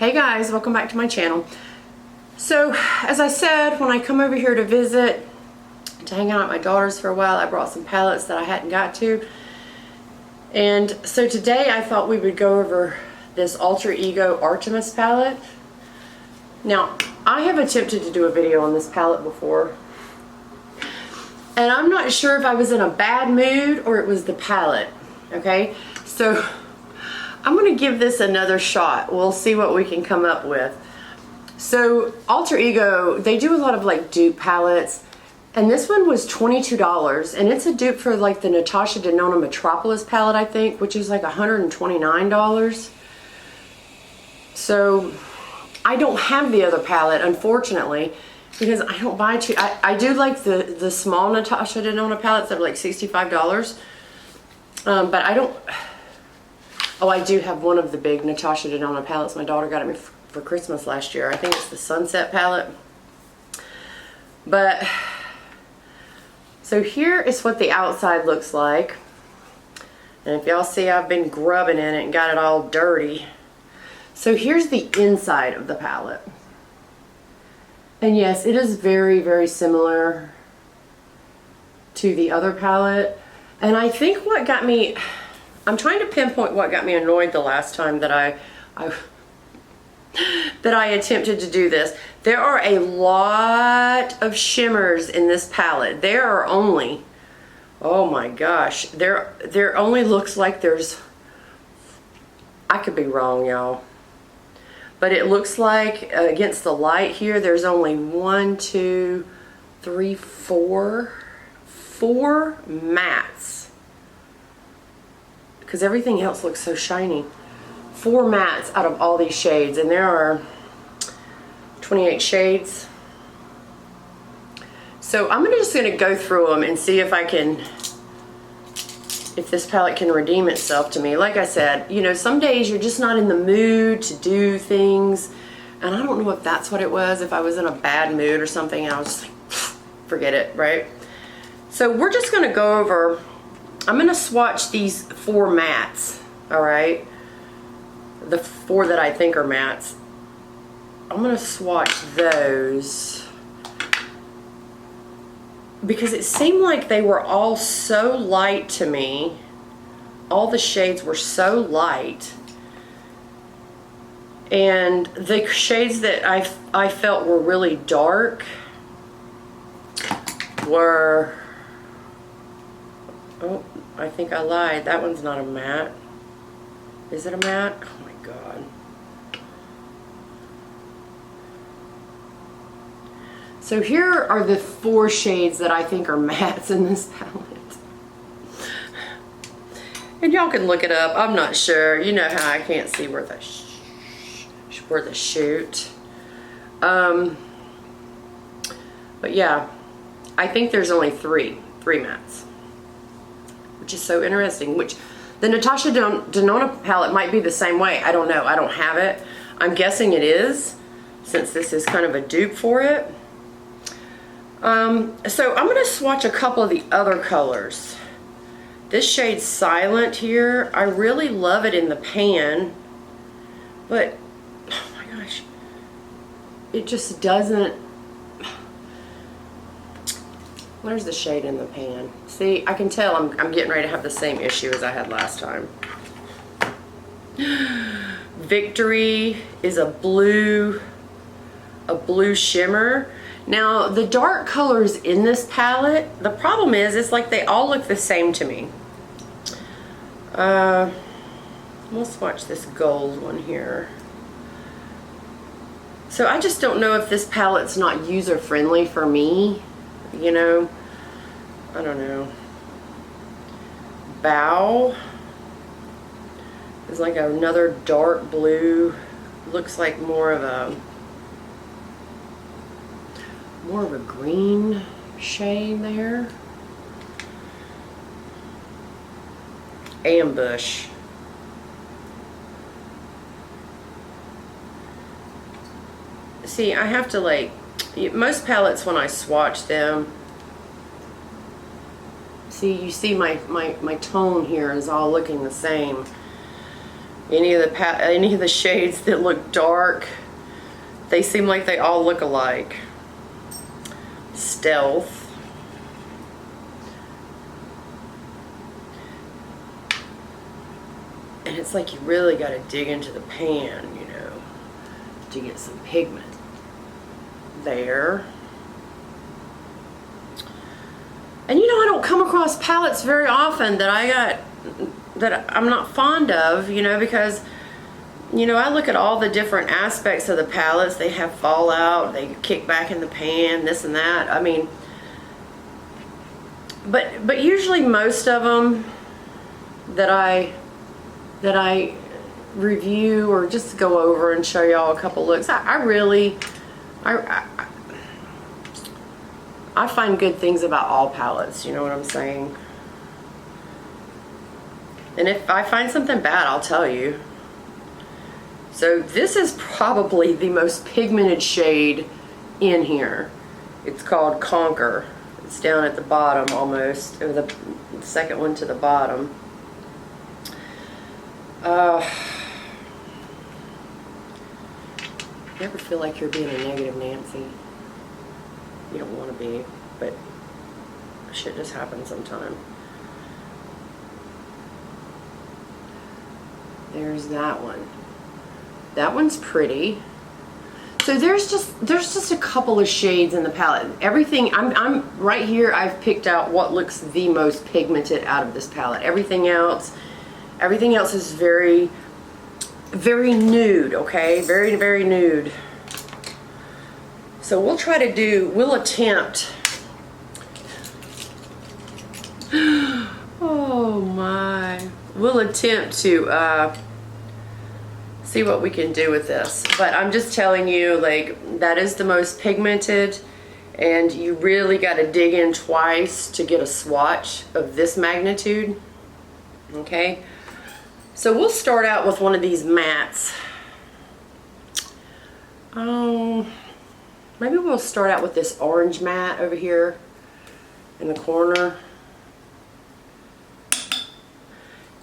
Hey guys, welcome back to my channel. So as I said, when I come over here to visit, to hang out at my daughter's for a while, I brought some palettes that I hadn't got to. And so today I thought we would go over this Alter Ego Artemis palette. Now, I have attempted to do a video on this palette before, and I'm not sure if I was in a bad mood or it was the palette, okay? So I'm going to give this another shot. We'll see what we can come up with. So Alter Ego, they do a lot of like dupe palettes, and this one was $22, and it's a dupe for like the Natasha Denona Metropolis palette, I think, which is like $129. So I don't have the other palette, unfortunately, because I don't buy too. I do like the small Natasha Denona palettes that are like $65, but I don't. Oh, I do have one of the big Natasha Denona palettes my daughter got me for Christmas last year. I think it's the Sunset palette. But, so here is what the outside looks like. And if y'all see, I've been grubbing in it and got it all dirty. So here's the inside of the palette. And yes, it is very, very similar to the other palette. And I think what got me... I'm trying to pinpoint what got me annoyed the last time that I attempted to do this. There are a lot of shimmers in this palette. There are only, oh my gosh, there only looks like there's, I could be wrong, y'all, but it looks like against the light here, there's only 1, 2, 3, 4 mattes. Because everything else looks so shiny. 4 mattes out of all these shades, and there are 28 shades. So I'm just going to go through them and see if I can, if this palette can redeem itself to me. Like I said, you know, some days you're just not in the mood to do things, and I don't know if that's what it was, if I was in a bad mood or something, and I was just like, forget it, right? So we're just going to go over, I'm going to swatch these 4 mattes, all right? The 4 that I think are mattes. I'm going to swatch those because it seemed like they were all so light to me. All the shades were so light. And the shades that I felt were really dark were... Oh, I think I lied. That one's not a matte. Is it a matte? Oh my god. So here are the 4 shades that I think are mattes in this palette. And y'all can look it up. I'm not sure. You know how I can't see where the shoot. But yeah, I think there's only 3 mattes, which is so interesting. Which the Natasha Denona palette might be the same way. I don't know. I don't have it. I'm guessing it is, since this is kind of a dupe for it. So I'm going to swatch a couple of the other colors. This shade Silent here, I really love it in the pan, but oh my gosh, it just doesn't. Where's the shade in the pan? See, I can tell I'm getting ready to have the same issue as I had last time. Victory is a blue shimmer. Now, the dark colors in this palette, the problem is, it's like they all look the same to me. We'll swatch this gold one here. So I just don't know if this palette's not user-friendly for me. You know, I don't know. Bow is like another dark blue. Looks like more of a green shade there. Ambush. See, I have to like, most palettes when I swatch them, see, you see my tone here is all looking the same. any of the shades that look dark, they seem like they all look alike. Stealth. And it's like you really got to dig into the pan, you know, to get some pigment. There. And you know, I don't come across palettes very often that I'm not fond of, you know, because, you know, I look at all the different aspects of the palettes. They have fallout, they kick back in the pan, this and that. I mean, but usually most of them that I review or just go over and show y'all a couple looks, I find good things about all palettes, you know what I'm saying? And if I find something bad, I'll tell you. So this is probably the most pigmented shade in here. It's called Conquer. It's down at the bottom almost, or the second one to the bottom. You ever feel like you're being a negative Nancy? You don't want to be, but shit just happens sometime. There's that one. That one's pretty. So there's just a couple of shades in the palette. Everything I'm right here. I've picked out what looks the most pigmented out of this palette. Everything else is very, very nude. Okay, very, very nude. So we'll attempt. Oh my. We'll attempt to see what we can do with this. But I'm just telling you, like, that is the most pigmented, and you really got to dig in twice to get a swatch of this magnitude. Okay. So we'll start out with one of these mattes. Maybe we'll start out with this orange matte over here in the corner.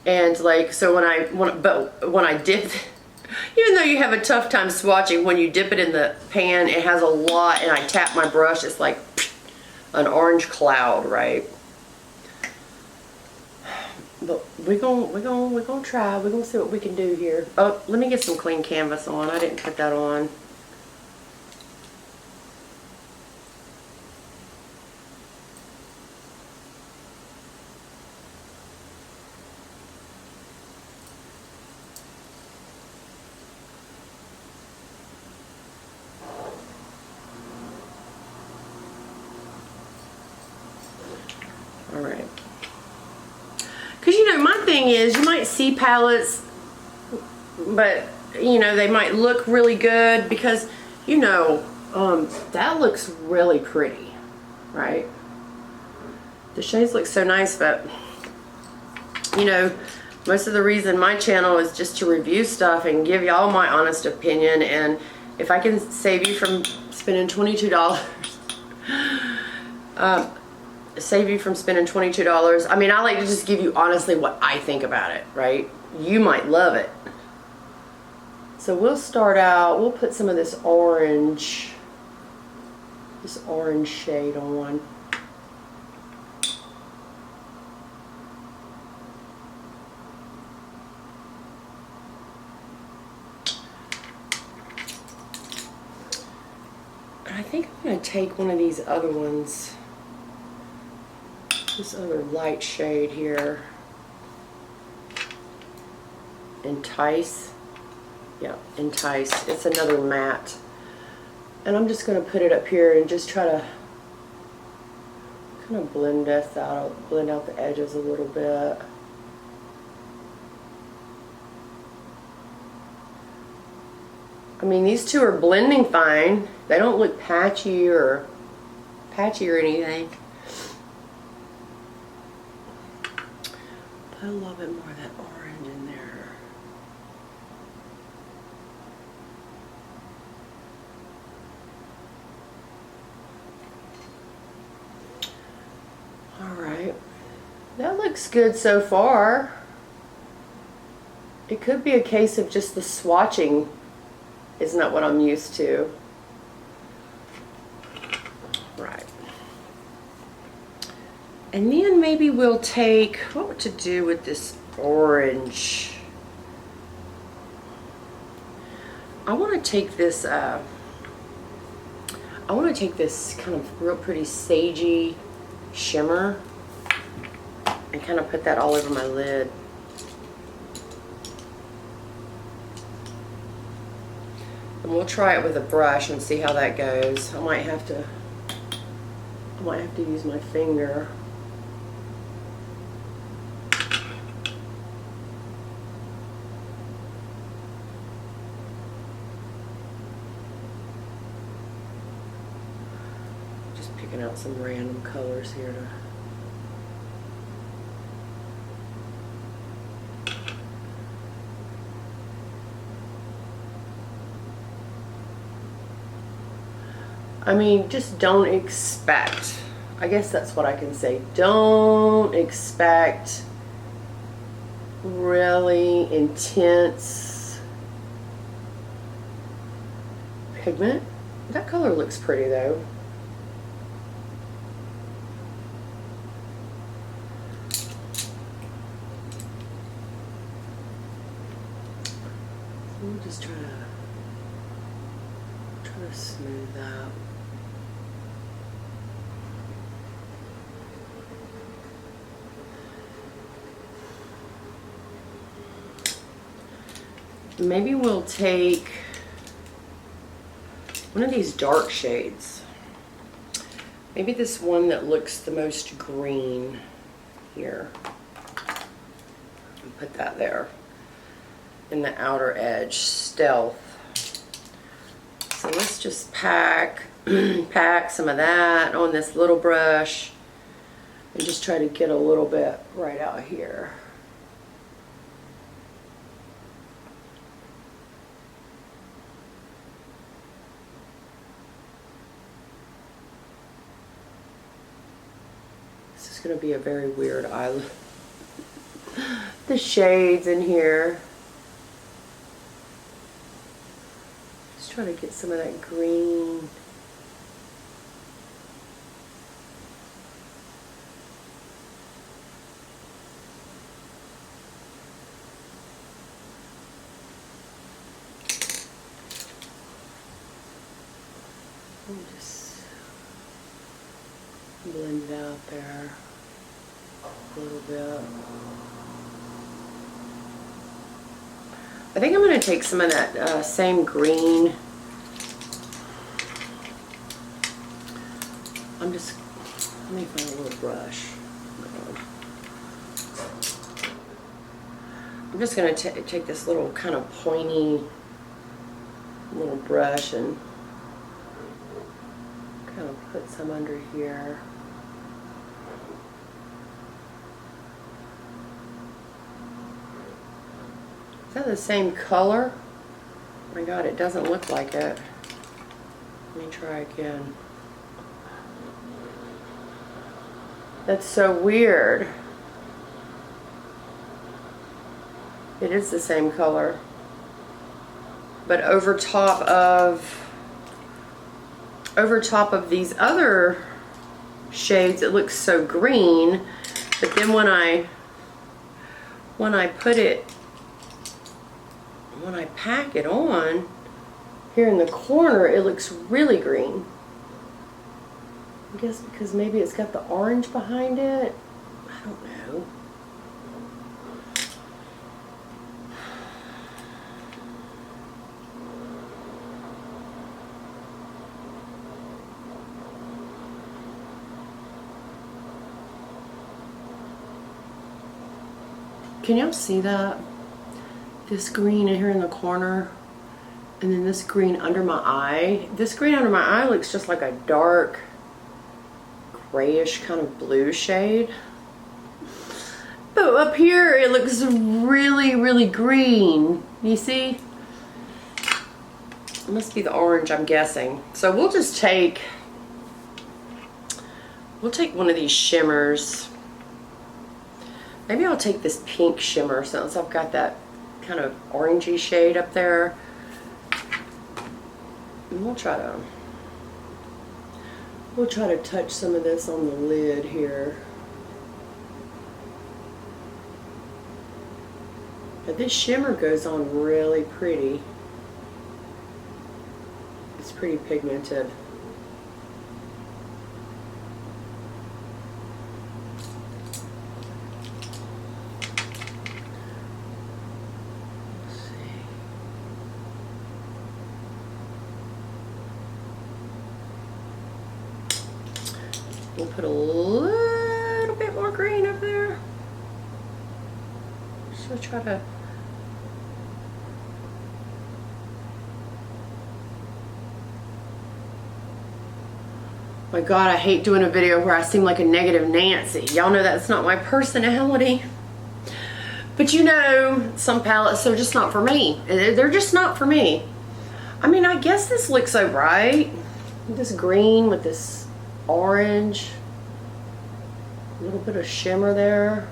And like, so when I dip, even though you have a tough time swatching, when you dip it in the pan, it has a lot, and I tap my brush, it's like an orange cloud, right? But we're gonna try. We're gonna see what we can do here. Oh, let me get some clean canvas on. I didn't put that on. All right. Because, you know, my thing is, you might see palettes, but, you know, they might look really good because, you know, that looks really pretty, right? The shades look so nice, but, you know, most of the reason my channel is just to review stuff and give y'all my honest opinion. And if I can save you from spending $22, save you from spending $22. I mean, I like to just give you honestly what I think about it, right? You might love it. So we'll start out, we'll put some of this orange shade on. And I think I'm going to take one of these other ones. This other light shade here. Entice. Yeah, Entice. It's another matte. And I'm just going to put it up here and just try to kind of blend out the edges a little bit. I mean, these two are blending fine. They don't look patchy or anything. Put a little bit more of that orange in there. All right. That looks good so far. It could be a case of just the swatching is not what I'm used to. Right. And then maybe we'll take, what to do with this orange? I want to take this, kind of real pretty sagey shimmer and kind of put that all over my lid. And we'll try it with a brush and see how that goes. I might have to use my finger. Just picking out some random colors here to I mean, just don't expect, I guess that's what I can say, don't expect really intense pigment. That color looks pretty though. We'll just try to smooth that. Maybe we'll take one of these dark shades. Maybe this one that looks the most green here. And put that there in the outer edge, Stealth. So let's just pack some of that on this little brush and just try to get a little bit right out here. Going to be a very weird eye look. The shades in here. Just trying to get some of that green. I'll just blend it out there. A little bit. I think I'm going to take some of that same green. Let me find a little brush. I'm just going to take this little kind of pointy little brush and kind of put some under here. Is that the same color? Oh my God, it doesn't look like it. Let me try again. That's so weird. It is the same color. But over top of these other shades, it looks so green. But then when I pack it on, here in the corner, it looks really green. I guess because maybe it's got the orange behind it. I don't know. Can y'all see that? This green in here in the corner, and then this green under my eye. This green under my eye looks just like a dark grayish kind of blue shade. But up here it looks really, really green. You see? It must be the orange, I'm guessing. So we'll just take one of these shimmers. Maybe I'll take this pink shimmer since I've got that kind of orangey shade up there. And we'll try to touch some of this on the lid here. But this shimmer goes on really pretty. It's pretty pigmented. Let's see. We'll put a little bit more green up there. So try to my God, I hate doing a video where I seem like a negative Nancy. Y'all know that's not my personality. But you know, some palettes are just not for me. They're just not for me. I mean, I guess this looks alright. This green with this orange. A little bit of shimmer there.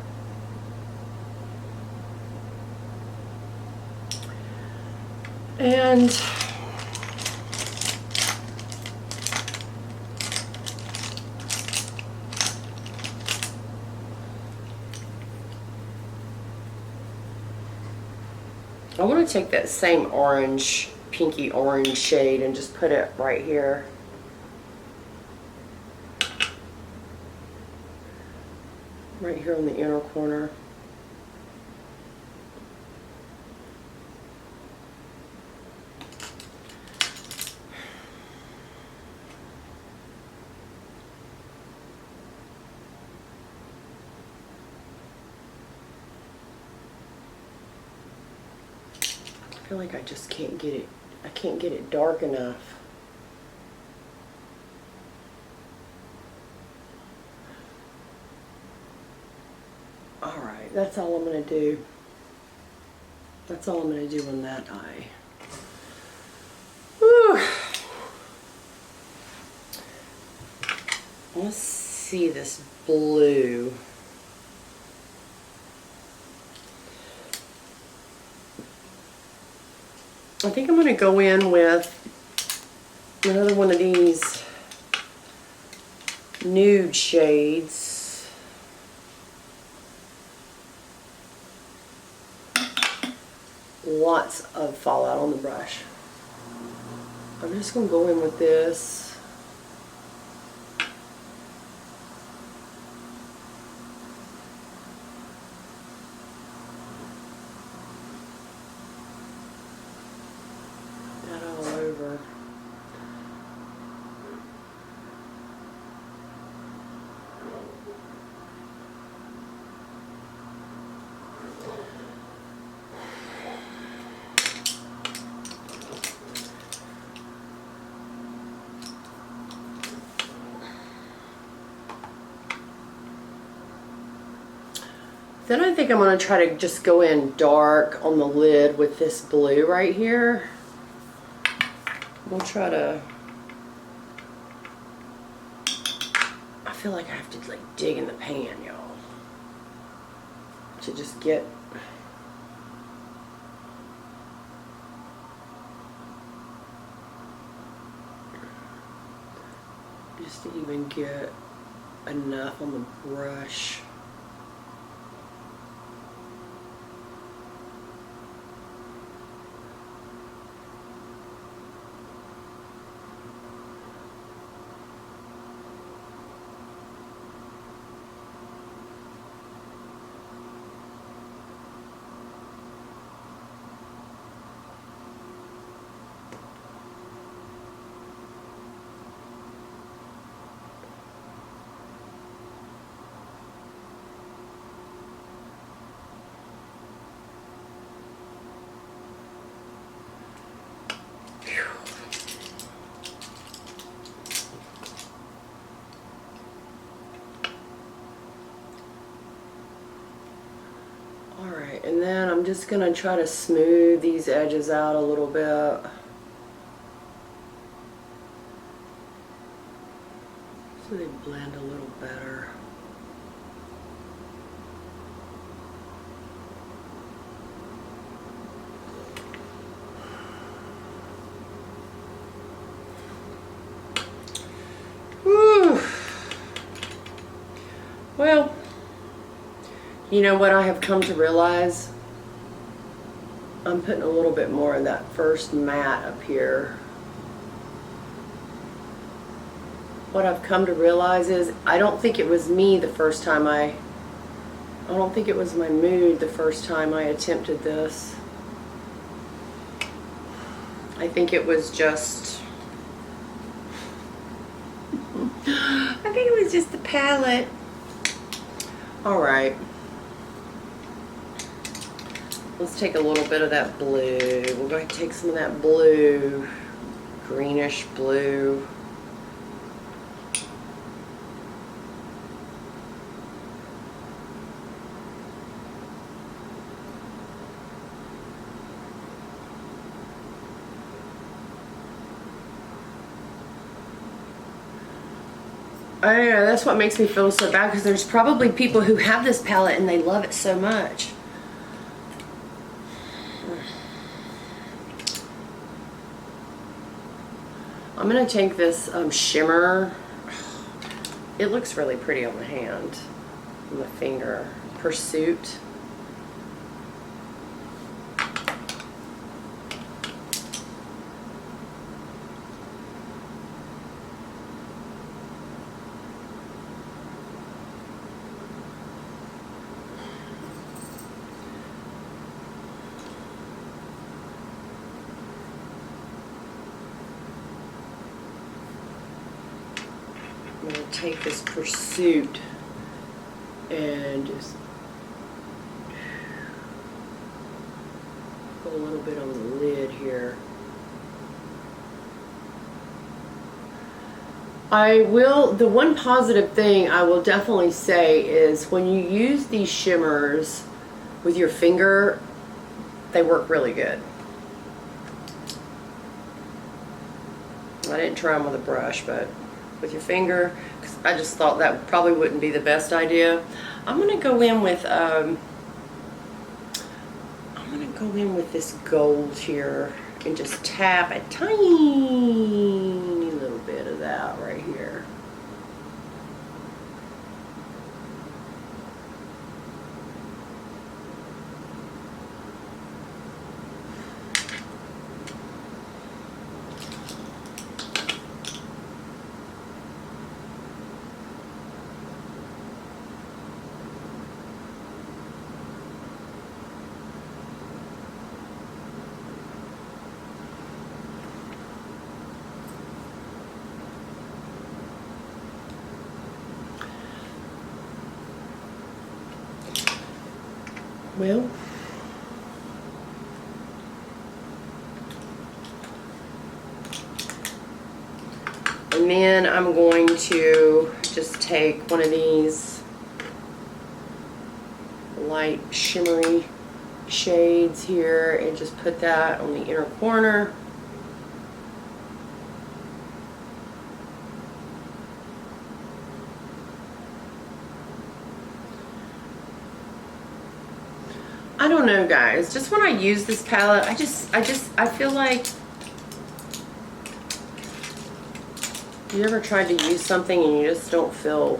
And I want to take that same orange, pinky orange shade and just put it right here. Right here on the inner corner. I feel like I just can't get it. I can't get it dark enough. Alright, that's all I'm going to do. That's all I'm going to do on that eye. Whew. Let's see this blue. I think I'm going to go in with another one of these nude shades. Lots of fallout on the brush. I'm just going to go in with this. Then I think I'm going to try to just go in dark on the lid with this blue right here. We'll try to... I feel like I have to like dig in the pan, y'all, to just get... just to even get enough on the brush. Alright, and then I'm just going to try to smooth these edges out a little bit. So they blend a little better. Well, you know what I have come to realize? I'm putting a little bit more of that first matte up here. What I've come to realize is I don't think it was me the first time I don't think it was my mood the first time I attempted this. I think it was just I think it was just the palette. Alright. Let's take a little bit of that blue. We're going to take some of that blue, greenish blue. I don't know, that's what makes me feel so bad, because there's probably people who have this palette and they love it so much. I'm going to take this shimmer. It looks really pretty on the hand, on the finger. Pursuit. I'm going to take this Pursuit and just put a little bit on the lid here. The one positive thing I will definitely say is when you use these shimmers with your finger, they work really good. I didn't try them with a brush, but with your finger, because I just thought that probably wouldn't be the best idea. I'm gonna go in with this gold here and just tap a tiny little bit of that right here. Well, and then I'm going to just take one of these light shimmery shades here and just put that on the inner corner. I don't know, guys, just when I use this palette, I feel like, you ever tried to use something and you just don't feel,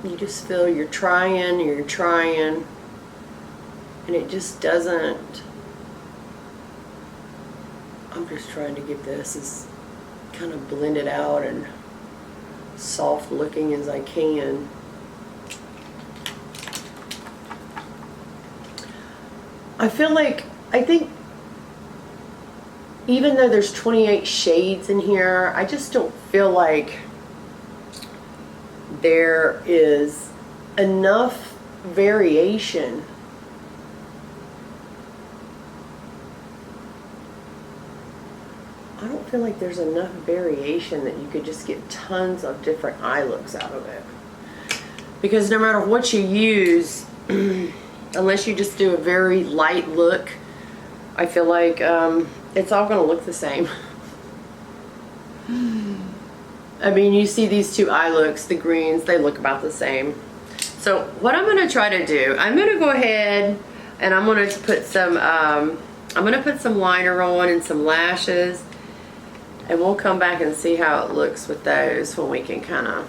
you just feel you're trying, and it just doesn't. I'm just trying to get this as kind of blended out and soft looking as I can. I feel like, I think even though there's 28 shades in here, I just don't feel like there is enough variation. I don't feel like there's enough variation that you could just get tons of different eye looks out of it. Because no matter what you use, unless you just do a very light look, I feel like it's all going to look the same. I mean, you see these two eye looks, the greens, they look about the same. So what I'm going to try to do, I'm going to go ahead and I'm going to put some, liner on and some lashes, and we'll come back and see how it looks with those when we can kind of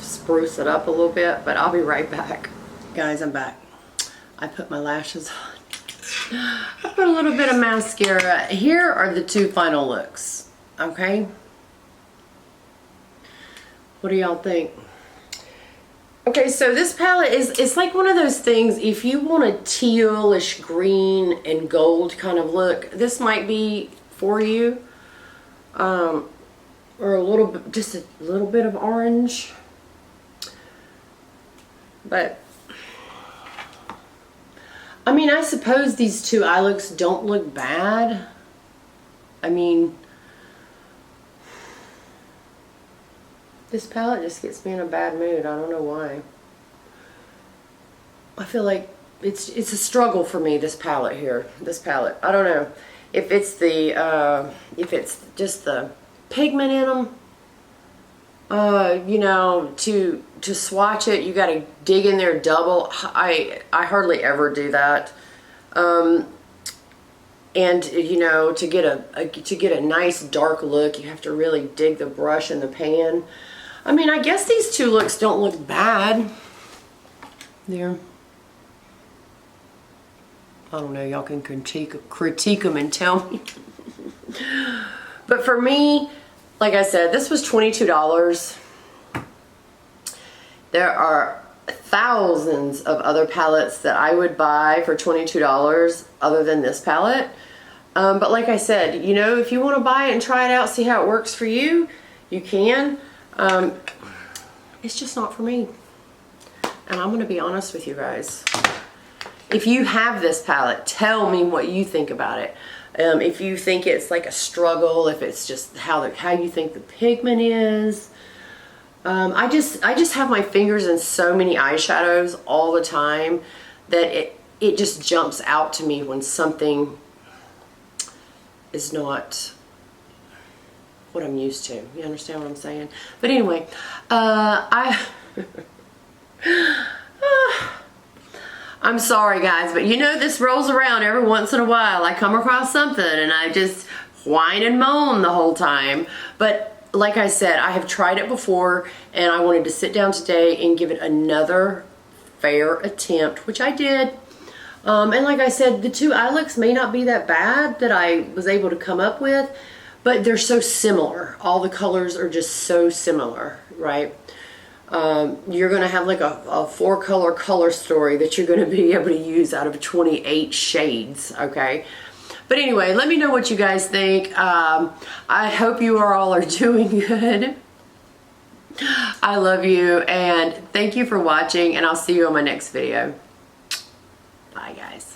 spruce it up a little bit, but I'll be right back. Guys, I'm back. I put my lashes on. I put a little bit of mascara. Here are the two final looks, okay? What do y'all think? Okay, so this palette it's like one of those things, if you want a tealish green and gold kind of look, this might be for you. Or a little bit, just a little bit of orange. But I mean, I suppose these two eye looks don't look bad. I mean, this palette just gets me in a bad mood. I don't know why. I feel like it's a struggle for me, this palette here. This palette. I don't know if it's just the pigment in them. You know, to swatch it, you got to dig in there double. I hardly ever do that. And you know, to get a nice dark look, you have to really dig the brush in the pan. I mean, I guess these two looks don't look bad. There. I don't know, y'all can critique them and tell me. But for me, like I said, this was $22. There are thousands of other palettes that I would buy for $22 other than this palette. But like I said, you know, if you want to buy it and try it out, see how it works for you, you can. It's just not for me. And I'm going to be honest with you guys. If you have this palette, tell me what you think about it. If you think it's like a struggle, if it's just how you think the pigment is. I just have my fingers in so many eyeshadows all the time that it just jumps out to me when something is not what I'm used to. You understand what I'm saying? But anyway, I'm sorry guys, but you know this rolls around every once in a while. I come across something and I just whine and moan the whole time. But like I said, I have tried it before and I wanted to sit down today and give it another fair attempt, which I did. And like I said, the two eye looks may not be that bad that I was able to come up with, but they're so similar. All the colors are just so similar, right? You're going to have like a 4-color color story that you're going to be able to use out of 28 shades, okay? But anyway, let me know what you guys think. I hope you all are doing good. I love you and thank you for watching, and I'll see you on my next video.